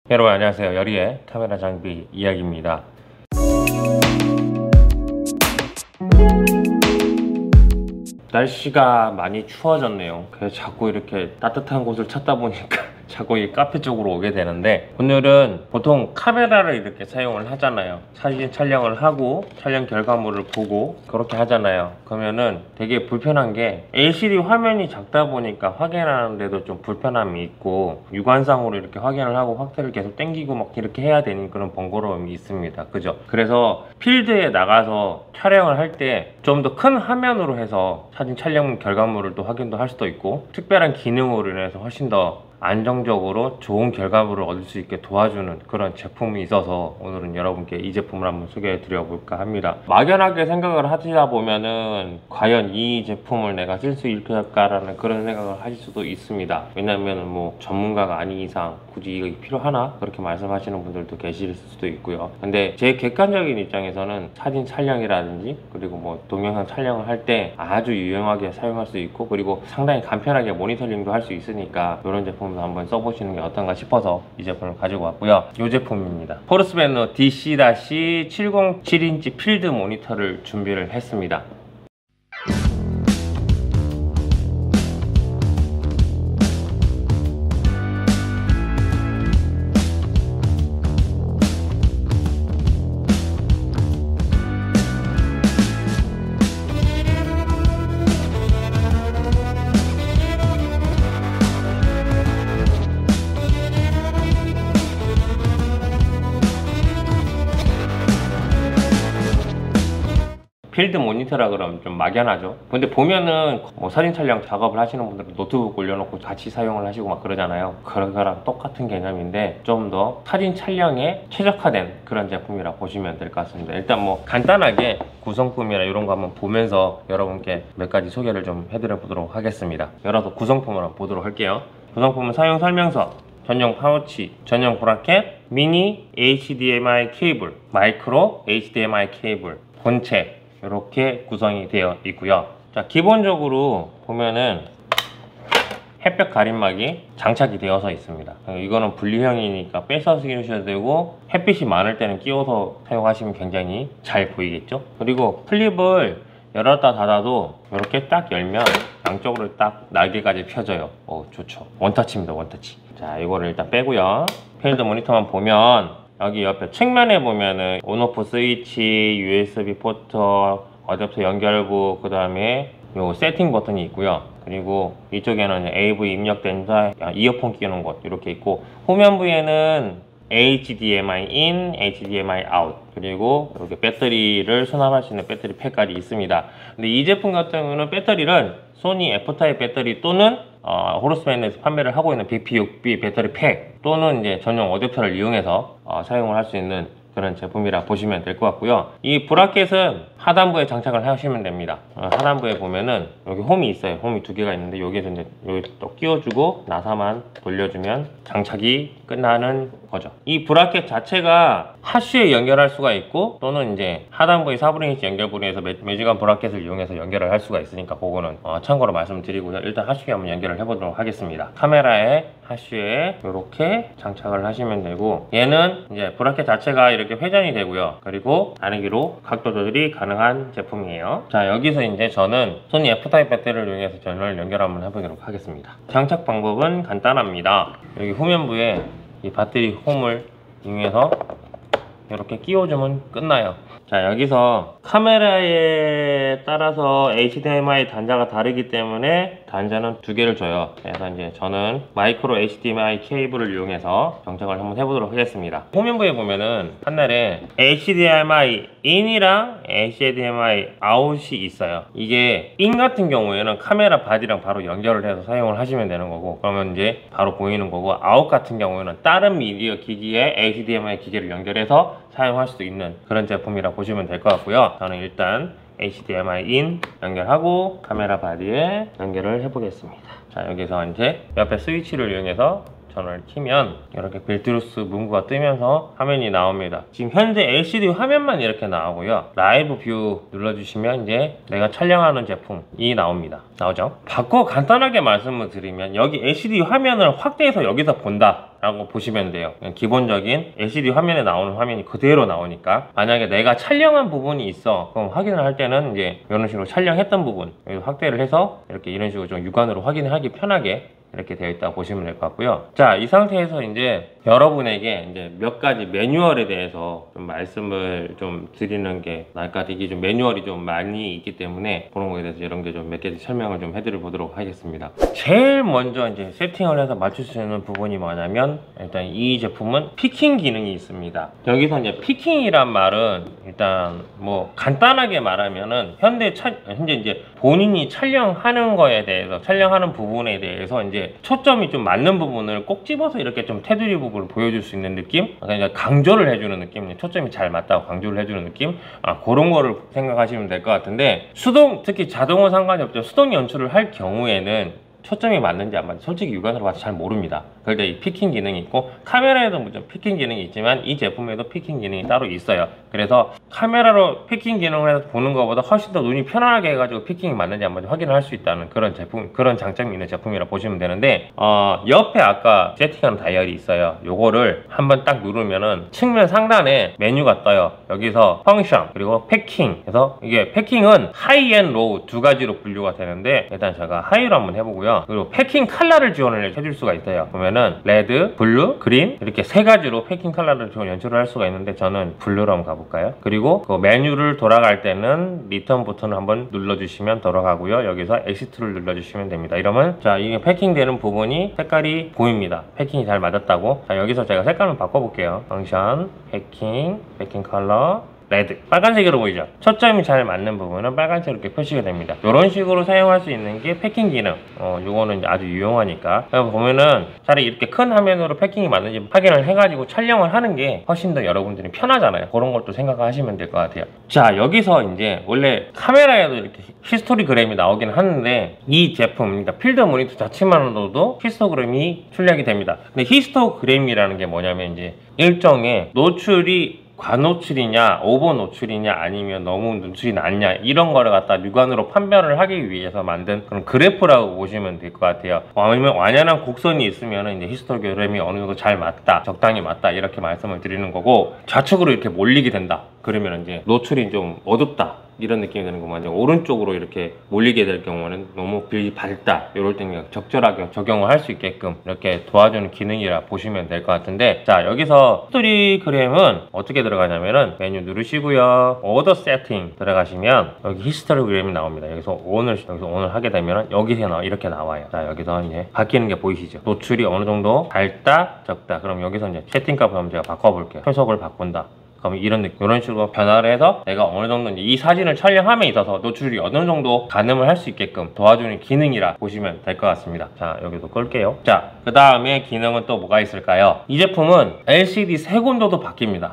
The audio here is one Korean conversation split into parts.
여러분 안녕하세요. 여리의 카메라 장비 이야기입니다. 날씨가 많이 추워졌네요. 그래서 자꾸 이렇게 따뜻한 곳을 찾다 보니까 자꾸 이 카페 쪽으로 오게 되는데, 오늘은 보통 카메라를 이렇게 사용을 하잖아요. 사진 촬영을 하고 촬영 결과물을 보고 그렇게 하잖아요. 그러면은 되게 불편한 게 LCD 화면이 작다 보니까 확인하는데도 좀 불편함이 있고, 육안상으로 이렇게 확인을 하고 확대를 계속 당기고 막 이렇게 해야 되는 그런 번거로움이 있습니다. 그죠? 그래서 필드에 나가서 촬영을 할 때 좀 더 큰 화면으로 해서 사진 촬영 결과물을 또 확인도 할 수도 있고, 특별한 기능으로 인해서 훨씬 더 안정적으로 좋은 결과물을 얻을 수 있게 도와주는 그런 제품이 있어서 오늘은 여러분께 이 제품을 한번 소개해 드려 볼까 합니다. 막연하게 생각을 하시다 보면은 과연 이 제품을 내가 쓸 수 있을까라는 그런 생각을 하실 수도 있습니다. 왜냐면은 뭐 전문가가 아닌 이상 굳이 이거 필요하나? 그렇게 말씀하시는 분들도 계실 수도 있고요. 근데 제 객관적인 입장에서는 사진 촬영이라든지 그리고 뭐 동영상 촬영을 할 때 아주 유용하게 사용할 수 있고, 그리고 상당히 간편하게 모니터링도 할 수 있으니까 이런 제품도 한번 써보시는 게 어떤가 싶어서 이 제품을 가지고 왔고요. 이 제품입니다. 포르스베너 DC-707인치 필드 모니터를 준비를 했습니다. 필드 모니터라 그러면 좀 막연하죠. 근데 보면은 뭐 사진 촬영 작업을 하시는 분들은 노트북 올려놓고 같이 사용을 하시고 막 그러잖아요. 그런 거랑 똑같은 개념인데 좀 더 사진 촬영에 최적화된 그런 제품이라 보시면 될 것 같습니다. 일단 뭐 간단하게 구성품이나 이런 거 한번 보면서 여러분께 몇 가지 소개를 좀 해드려 보도록 하겠습니다. 열어서 구성품을 한번 보도록 할게요. 구성품은 사용 설명서, 전용 파우치, 전용 브라켓, 미니 HDMI 케이블, 마이크로 HDMI 케이블, 본체 이렇게 구성이 되어 있고요. 자, 기본적으로 보면은 햇볕 가림막이 장착이 되어서 있습니다. 이거는 분리형이니까 빼서 쓰셔도 되고, 햇빛이 많을 때는 끼워서 사용하시면 굉장히 잘 보이겠죠. 그리고 클립을 열었다 닫아도 이렇게 딱 열면 양쪽으로 딱 날개까지 펴져요. 좋죠. 원터치입니다. 원터치. 자, 이거를 일단 빼고요. 필드 모니터만 보면 여기 옆에 측면에 보면은 온오프 스위치, USB 포트, 어댑터 연결부, 그 다음에 요 세팅 버튼이 있고요. 그리고 이쪽에는 AV 입력된 이어폰 끼우는 곳 이렇게 있고, 후면부에는 HDMI in, HDMI out, 그리고 이렇게 배터리를 수납할 수 있는 배터리 팩까지 있습니다. 근데 이 제품 같은 경우는 배터리를 소니 F타입 배터리 또는 호르스베너에서 판매를 하고 있는 BP6B 배터리 팩 또는 이제 전용 어댑터를 이용해서 사용을 할 수 있는 그런 제품이라 보시면 될 것 같고요. 이 브라켓은 하단부에 장착을 하시면 됩니다. 하단부에 보면은 여기 홈이 있어요. 홈이 두 개가 있는데 여기에서 이제 여기 또 끼워주고 나사만 돌려주면 장착이 끝나는 거죠. 이 브라켓 자체가 하슈에 연결할 수가 있고, 또는 이제 하단부의 4분의 1 연결부에서 매직한 브라켓을 이용해서 연결을 할 수가 있으니까 그거는 참고로 말씀드리고요. 일단 하슈에 한번 연결을 해보도록 하겠습니다. 카메라에 하슈에 이렇게 장착을 하시면 되고, 얘는 이제 브라켓 자체가 이렇게 회전이 되고요. 그리고 다르기로 각도 조절이 가능한 제품이에요. 자, 여기서 이제 저는 소니 F타입 배터리를 이용해서 전원을 연결 한번 해보도록 하겠습니다. 장착 방법은 간단합니다. 여기 후면부에 이 배터리 홈을 이용해서 이렇게 끼워주면 끝나요. 자, 여기서 카메라에 따라서 HDMI 단자가 다르기 때문에 단자는 두 개를 줘요. 그래서 이제 저는 마이크로 HDMI 케이블을 이용해서 장착을 한번 해보도록 하겠습니다. 후면부에 보면은 하늘에 HDMI in이랑 HDMI out이 있어요. 이게 in 같은 경우에는 카메라 바디랑 바로 연결을 해서 사용을 하시면 되는 거고, 그러면 이제 바로 보이는 거고, out 같은 경우에는 다른 미디어 기기에 HDMI 기기를 연결해서 사용할 수도 있는 그런 제품이라 보시면 될 것 같고요. 저는 일단 HDMI in 연결하고 카메라 바디에 연결을 해보겠습니다. 자, 여기서 이제 옆에 스위치를 이용해서 전원을 켜면 이렇게 벨트루스 문구가 뜨면서 화면이 나옵니다. 지금 현재 LCD 화면만 이렇게 나오고요. 라이브 뷰 눌러주시면 이제 내가 촬영하는 제품이 나옵니다. 나오죠? 바꿔 간단하게 말씀을 드리면, 여기 LCD 화면을 확대해서 여기서 본다 라고 보시면 돼요. 기본적인 LCD 화면에 나오는 화면이 그대로 나오니까 만약에 내가 촬영한 부분이 있어 그럼 확인을 할 때는 이제 이런 식으로 촬영했던 부분 확대를 해서 이렇게 이런 식으로 좀 육안으로 확인하기 편하게 이렇게 되어 있다고 보시면 될 것 같고요. 자, 이 상태에서 이제 여러분에게 이제 몇 가지 매뉴얼에 대해서 좀 말씀을 좀 드리는 게 나을 것 같아요. 이게 좀 매뉴얼이 좀 많이 있기 때문에 그런 거에 대해서 이런 게 좀 몇 가지 설명을 좀 해드려 보도록 하겠습니다. 제일 먼저 이제 세팅을 해서 맞출 수 있는 부분이 뭐냐면 일단 이 제품은 피킹 기능이 있습니다. 여기서 이제 피킹이란 말은 일단 뭐 간단하게 말하면은 현재 이제 본인이 촬영하는 거에 대해서 촬영하는 부분에 대해서 이제 초점이 좀 맞는 부분을 꼭 집어서 이렇게 좀 테두리 부분을 보여줄 수 있는 느낌? 그러니까 강조를 해주는 느낌, 초점이 잘 맞다고 강조를 해주는 느낌? 그런 거를 생각하시면 될 것 같은데 수동, 특히 자동은 상관이 없죠. 수동 연출을 할 경우에는 초점이 맞는지 안 맞는지 솔직히 육안으로 봐서 잘 모릅니다. 그럴 때 이 피킹 기능이 있고 카메라에도 물론 피킹 기능이 있지만 이 제품에도 피킹 기능이 따로 있어요. 그래서 카메라로 피킹 기능을 해서 보는 것보다 훨씬 더 눈이 편안하게 해가지고 피킹이 맞는지 안 맞는지 확인을 할 수 있다는 그런 제품, 그런 장점이 있는 제품이라 보시면 되는데 옆에 아까 세팅하는 다이얼이 있어요. 요거를 한번 딱 누르면은 측면 상단에 메뉴가 떠요. 여기서 펑션 그리고 패킹. 그래서 이게 패킹은 하이 앤 로우 두 가지로 분류가 되는데 일단 제가 하이로 한번 해보고요. 그리고 패킹 컬러를 지원을 해줄 수가 있어요. 보면은 레드, 블루, 그린 이렇게 세 가지로 패킹 컬러를 연출을 할 수가 있는데 저는 블루로 한번 가볼까요? 그리고 그 메뉴를 돌아갈 때는 리턴 버튼을 한번 눌러주시면 돌아가고요. 여기서 엑시트를 눌러주시면 됩니다. 이러면 자 이게 패킹 되는 부분이 색깔이 보입니다. 패킹이 잘 맞았다고. 자 여기서 제가 색깔을 바꿔볼게요. 펑션, 패킹 컬러 레드, 빨간색으로 보이죠? 초점이 잘 맞는 부분은 빨간색으로 이렇게 표시가 됩니다. 이런 식으로 사용할 수 있는 게 패킹 기능. 요거는 아주 유용하니까. 보면은 차라리 이렇게 큰 화면으로 패킹이 맞는지 확인을 해가지고 촬영을 하는 게 훨씬 더 여러분들이 편하잖아요. 그런 것도 생각하시면 될 것 같아요. 자, 여기서 이제 원래 카메라에도 이렇게 히스토그램이 나오긴 하는데 이 제품, 그러니까 필드 모니터 자체만으로도 히스토그램이 출력이 됩니다. 근데 히스토그램이라는 게 뭐냐면 이제 일종의 노출이 과노출이냐 오버 노출이냐 아니면 너무 노출이 낮냐 이런 거를 갖다 육안으로 판별을 하기 위해서 만든 그런 그래프라고 보시면 될 것 같아요. 아니면 완연한 곡선이 있으면 이제 히스토그램이 어느 정도 잘 맞다, 적당히 맞다 이렇게 말씀을 드리는 거고, 좌측으로 이렇게 몰리게 된다 그러면 이제 노출이 좀 어둡다 이런 느낌이 드는 거만, 오른쪽으로 이렇게 몰리게 될 경우는 너무 빛이 밝다 이럴 때는 적절하게 적용을 할 수 있게끔 이렇게 도와주는 기능이라 보시면 될 것 같은데, 자 여기서 히스토그램은 어떻게 들어가냐면은 메뉴 누르시고요, 오더 세팅 들어가시면 여기 히스토그램이 나옵니다. 여기서 온을 하게 되면 여기서 이렇게 나와요. 자 여기서 이제 바뀌는 게 보이시죠? 노출이 어느 정도 밝다 적다. 그럼 여기서 이제 세팅값을 한번 제가 바꿔볼게요. 표속을 바꾼다. 그럼 이런 식으로 변화를 해서 내가 어느 정도 이 사진을 촬영함에 있어서 노출이 어느 정도 가늠을 할 수 있게끔 도와주는 기능이라 보시면 될 것 같습니다. 자 여기도 끌게요. 자 그 다음에 기능은 또 뭐가 있을까요? 이 제품은 LCD 색온도도 바뀝니다.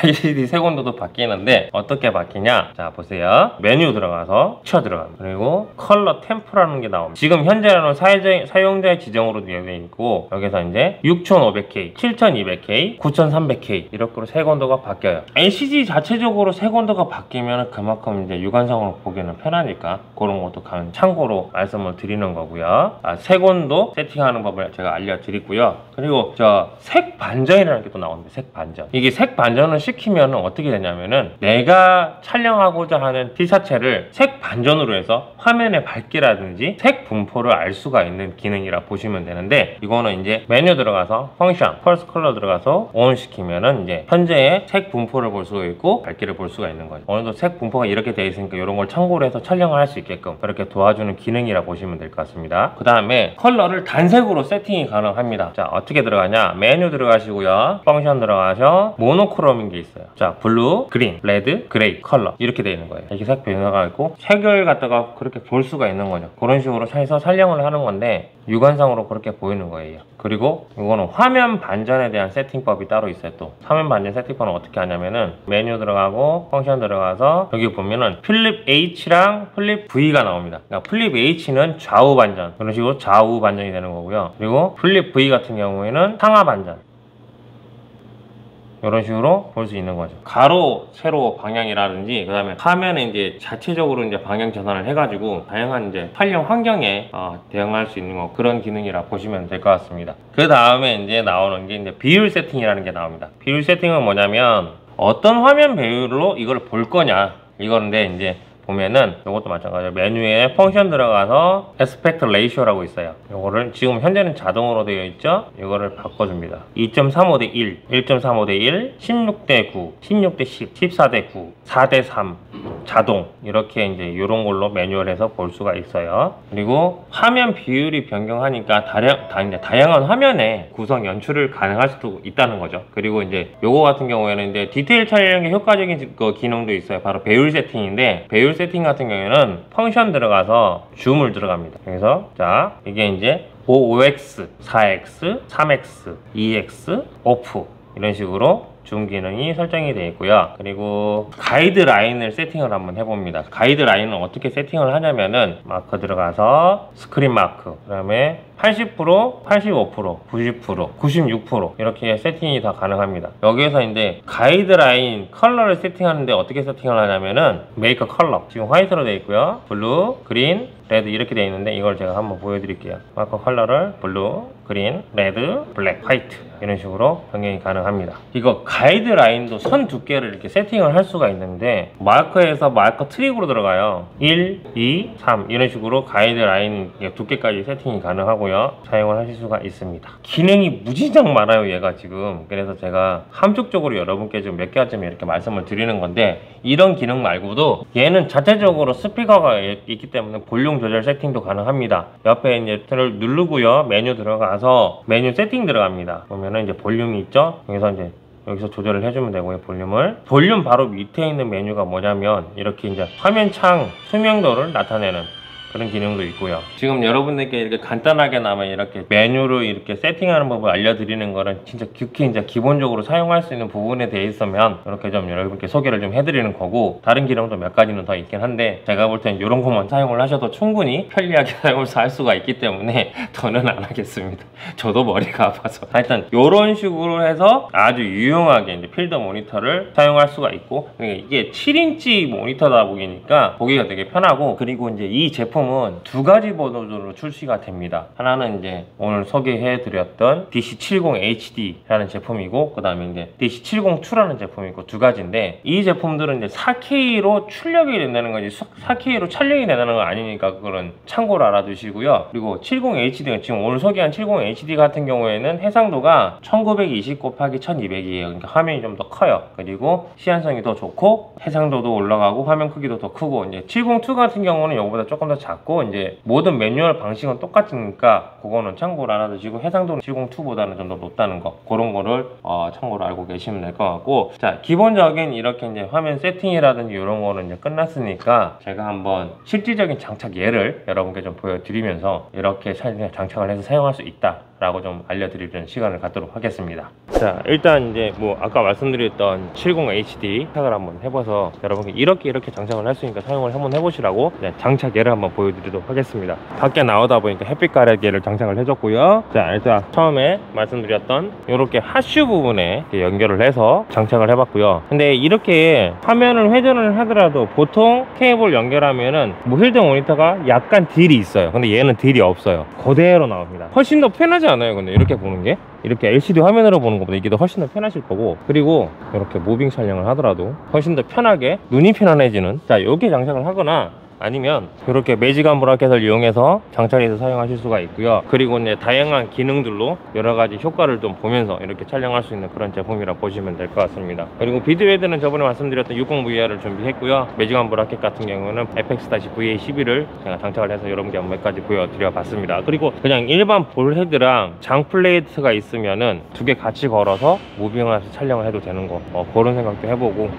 LCD 색온도도 바뀌는데 어떻게 바뀌냐? 자 보세요. 메뉴 들어가서 들어갑니다. 그리고 컬러 템프라는 게 나옵니다. 지금 현재는 사용자의 지정으로 되어 있고 여기서 이제 6500K, 7200K, 9300K 이렇게 색온도가 바뀌어요. LCD 자체적으로 색온도가 바뀌면 그만큼 이제 육안상으로 보기에는 편하니까 그런 것도 참고로 말씀을 드리는 거고요. 색온도 세팅하는 법을 제가 알려드리고요. 그리고 색 반전이라는 게 또 나옵니다. 색 반전. 이게 색 반전을 시키면 어떻게 되냐면은 내가 촬영하고자 하는 피사체를 색 반전으로 해서 화면의 밝기라든지 색 분포를 알 수가 있는 기능이라 보시면 되는데, 이거는 이제 메뉴 들어가서 펑션, 펄스 컬러 들어가서 온 시키면은 이제 현재의 색 분포를 볼 수가 있고 밝기를 볼 수가 있는 거죠. 어느 정도 색 분포가 이렇게 되어 있으니까 이런 걸 참고로 해서 촬영을 할 수 있게끔 그렇게 도와주는 기능이라 보시면 될 것 같습니다. 그 다음에 컬러를 단색으로 세팅이 가능합니다. 자 어떻게 들어가냐? 메뉴 들어가시고요, 펑션 들어가셔 모노크롬인 게 있어요. 자 블루, 그린, 레드, 그레이 컬러 이렇게 되어 있는 거예요. 이렇게 색 변화가 있고 색을 갖다가 그렇게 볼 수가 있는 거죠. 그런 식으로 해서 촬영을 하는 건데 육안상으로 그렇게 보이는 거예요. 그리고 이거는 화면 반전에 대한 세팅법이 따로 있어요. 또 화면 반전 세팅법은 어떻게 하냐면은 메뉴 들어가고 펑션 들어가서 여기 보면은 플립 H랑 플립 V가 나옵니다. 그러니까 플립 H는 좌우 반전, 그런 식으로 좌우 반전이 되는 거고요. 그리고 플립 V 같은 경우에는 상하 반전. 이런 식으로 볼 수 있는 거죠. 가로, 세로 방향이라든지, 그 다음에 화면에 이제 자체적으로 이제 방향 전환을 해가지고 다양한 이제 촬영 환경에 대응할 수 있는 그런 기능이라 보시면 될 것 같습니다. 그 다음에 이제 나오는 게 이제 비율 세팅이라는 게 나옵니다. 비율 세팅은 뭐냐면 어떤 화면 배율로 이걸 볼 거냐 이건데, 이제 보면은 이것도 마찬가지로 메뉴에 펑션 들어가서 에스펙트 레이쇼라고 있어요. 이거를 지금 현재는 자동으로 되어 있죠. 이거를 바꿔줍니다. 2.35 대 1, 1.35 대 1, 16 대 9, 16 대 10, 14 대 9, 4 대 3 자동, 이렇게 이제 이런 걸로 매뉴얼해서 볼 수가 있어요. 그리고 화면 비율이 변경하니까 다양한 화면에 구성 연출을 가능할 수도 있다는 거죠. 그리고 이제 요거 같은 경우에는 이제 디테일 촬영에 효과적인 기능도 있어요. 바로 배율 세팅인데, 배율 세팅 같은 경우에는 펑션 들어가서 줌을 들어갑니다. 그래서 자, 이게 이제 5x, 4x, 3x, 2x, 오프 이런 식으로 줌 기능이 설정이 되어 있고요. 그리고 가이드라인을 세팅을 한번 해봅니다. 가이드라인은 어떻게 세팅을 하냐면은 마크 들어가서 스크린 마크, 그 다음에 80%, 85%, 90%, 96% 이렇게 세팅이 다 가능합니다. 여기에서 이제 가이드라인 컬러를 세팅하는데 어떻게 세팅을 하냐면은 메이커 컬러, 지금 화이트로 되어 있고요. 블루, 그린, 레드 이렇게 되어 있는데, 이걸 제가 한번 보여드릴게요. 마커 컬러를 블루, 그린, 레드, 블랙, 화이트 이런 식으로 변경이 가능합니다. 이거 가이드라인도 선 두께를 이렇게 세팅을 할 수가 있는데, 마커에서 마커 트릭으로 들어가요. 1, 2, 3 이런 식으로 가이드라인 두께까지 세팅이 가능하고요. 사용을 하실 수가 있습니다. 기능이 무지장 많아요, 얘가 지금. 그래서 제가 함축적으로 여러분께 좀 몇 가지 이렇게 말씀을 드리는 건데, 이런 기능 말고도 얘는 자체적으로 스피커가 있기 때문에 볼륨 조절 세팅도 가능합니다. 옆에 이제 누르고요, 메뉴 들어가서 메뉴 세팅 들어갑니다. 보면은 이제 볼륨이 있죠. 여기서 조절을 해주면 되고요. 볼륨 바로 밑에 있는 메뉴가 뭐냐면, 이렇게 이제 화면 창 투명도를 나타내는 그런 기능도 있고요. 지금 여러분들께 이렇게 간단하게나마 이렇게 메뉴로 이렇게 세팅하는 법을 알려드리는 거는 진짜 극히 이제 기본적으로 사용할 수 있는 부분에 대해서면 이렇게 좀 여러분께 소개를 좀 해드리는 거고, 다른 기능도 몇 가지는 더 있긴 한데, 제가 볼 때는 이런 것만 사용을 하셔도 충분히 편리하게 사용을 할 수가 있기 때문에 더는 안 하겠습니다. 저도 머리가 아파서. 하여튼 이런 식으로 해서 아주 유용하게 이제 필드 모니터를 사용할 수가 있고, 이게 7인치 모니터다 보니까 보기가 되게 편하고, 그리고 이제 이 제품은 두 가지 버전으로 출시가 됩니다. 하나는 이제 오늘 소개해 드렸던 DC70HD라는 제품이고, 그 다음에 이제 DC702라는 제품이 있고, 두 가지인데, 이 제품들은 이제 4K로 출력이 된다는 거지 4K로 촬영이 된다는 건 아니니까 그거는 참고로 알아두시고요. 그리고 70HD가 지금 오늘 소개한 70HD 같은 경우에는 해상도가 1920 곱하기 1200이에요. 그러니까 화면이 좀 더 커요. 그리고 시안성이 더 좋고 해상도도 올라가고 화면 크기도 더 크고, 이제 702 같은 경우는 이거보다 조금 더 작고, 이제 모든 매뉴얼 방식은 똑같으니까 그거는 참고로 알아두시고, 해상도는 702보다는 좀 더 높다는 거, 그런 거를 참고로 알고 계시면 될 것 같고, 자, 기본적인 이렇게 이제 화면 세팅이라든지 이런 거는 이제 끝났으니까 제가 한번 실질적인 장착 예를 여러분께 좀 보여드리면서 이렇게 장착을 해서 사용할 수 있다 라고 좀 알려드리는 시간을 갖도록 하겠습니다. 자, 일단 이제 뭐 아까 말씀드렸던 70HD 장착을 한번 해봐서 여러분께 이렇게 장착을 할 수 있으니까 사용을 한번 해보시라고 장착 예를 한번 보여드리도록 하겠습니다. 밖에 나오다 보니까 햇빛 가려기를 장착을 해줬고요. 자, 일단 처음에 말씀드렸던 이렇게 하슈 부분에 연결을 해서 장착을 해봤고요. 근데 이렇게 화면을 회전을 하더라도 보통 케이블 연결하면은 뭐 필드 모니터가 약간 딜이 있어요. 근데 얘는 딜이 없어요. 그대로 나옵니다. 훨씬 더 편하지 않아요? 근데 이렇게 보는 게, 이렇게 LCD 화면으로 보는 것보다 이게 더 훨씬 더 편하실 거고, 그리고 이렇게 무빙 촬영을 하더라도 훨씬 더 편하게 눈이 편안해지는, 자, 이렇게 장착을 하거나 아니면 이렇게 매직한 브라켓을 이용해서 장착해서 사용하실 수가 있고요. 그리고 이제 다양한 기능들로 여러가지 효과를 좀 보면서 이렇게 촬영할 수 있는 그런 제품이라 보시면 될 것 같습니다. 그리고 비드헤드는 저번에 말씀드렸던 60VR을 준비했고요. 매직한 브라켓 같은 경우는 FX-VA11을 제가 장착을 해서 여러분께 몇 가지 보여드려 봤습니다. 그리고 그냥 일반 볼 헤드랑 장 플레이트가 있으면은 두 개 같이 걸어서 무빙해서 촬영을 해도 되는 거, 그런 생각도 해보고,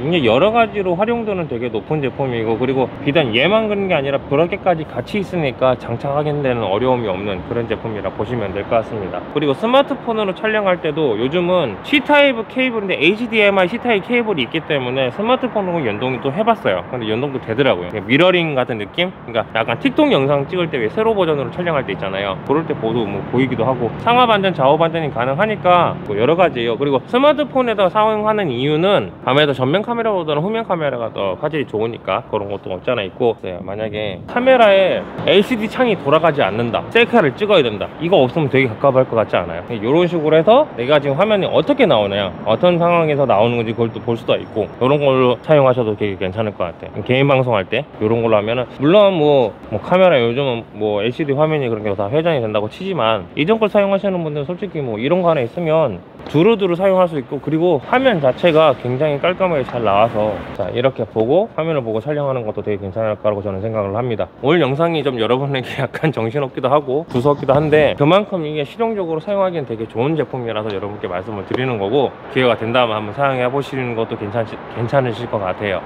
이게 여러 가지로 활용도는 되게 높은 제품이고, 그리고 비단 일단 얘만 그런 게 아니라 브라켓까지 같이 있으니까 장착하는 데는 어려움이 없는 그런 제품이라 보시면 될 것 같습니다. 그리고 스마트폰으로 촬영할 때도 요즘은 C타입 케이블인데 HDMI C타입 케이블이 있기 때문에 스마트폰으로 연동이 또 해봤어요. 근데 연동도 되더라고요. 미러링 같은 느낌? 그러니까 약간 틱톡 영상 찍을 때 왜 세로 버전으로 촬영할 때 있잖아요. 그럴 때 보도 뭐 보이기도 하고 상하 반전 좌우 반전이 가능하니까 뭐 여러 가지예요. 그리고 스마트폰에다 사용하는 이유는 아무래도 전면 카메라보다는 후면 카메라가 더 화질이 좋으니까 그런 것도 없지 않아 있고, 만약에 카메라에 LCD 창이 돌아가지 않는다, 셀카를 찍어야 된다, 이거 없으면 되게 갑갑할 것 같지 않아요? 이런 식으로 해서 내가 지금 화면이 어떻게 나오냐, 어떤 상황에서 나오는 건지 그걸 또 볼 수도 있고, 이런 걸로 사용하셔도 되게 괜찮을 것 같아요. 개인 방송할 때 이런 걸로 하면은, 물론 뭐 카메라 요즘은 뭐 LCD 화면이 그런 게 다 회전이 된다고 치지만, 이전 걸 사용하시는 분들은 솔직히 뭐 이런 거 하나 있으면 두루두루 사용할 수 있고, 그리고 화면 자체가 굉장히 깔끔하게 잘 나와서 자, 이렇게 보고 화면을 보고 촬영하는 것도 되게 괜찮을 거라고 저는 생각을 합니다. 오늘 영상이 좀 여러분에게 약간 정신없기도 하고 두서없기도 한데, 그만큼 이게 실용적으로 사용하기엔 되게 좋은 제품이라서 여러분께 말씀을 드리는 거고, 기회가 된다면 한번 사용해 보시는 것도 괜찮으실 것 같아요.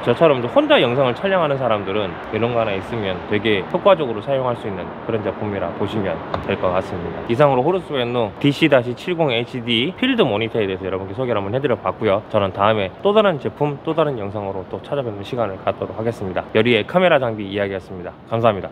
저처럼 혼자 영상을 촬영하는 사람들은 이런 거 하나 있으면 되게 효과적으로 사용할 수 있는 그런 제품이라 보시면 될 것 같습니다. 이상으로 호르스웬노 DC-70HD 필드 모니터에 대해서 여러분께 소개를 한번 해드려 봤고요. 저는 다음에 또 다른 제품, 또 다른 영상으로 또 찾아뵙는 시간을 갖도록 하겠습니다. 여리의 카메라 장비 이야기였습니다. 감사합니다.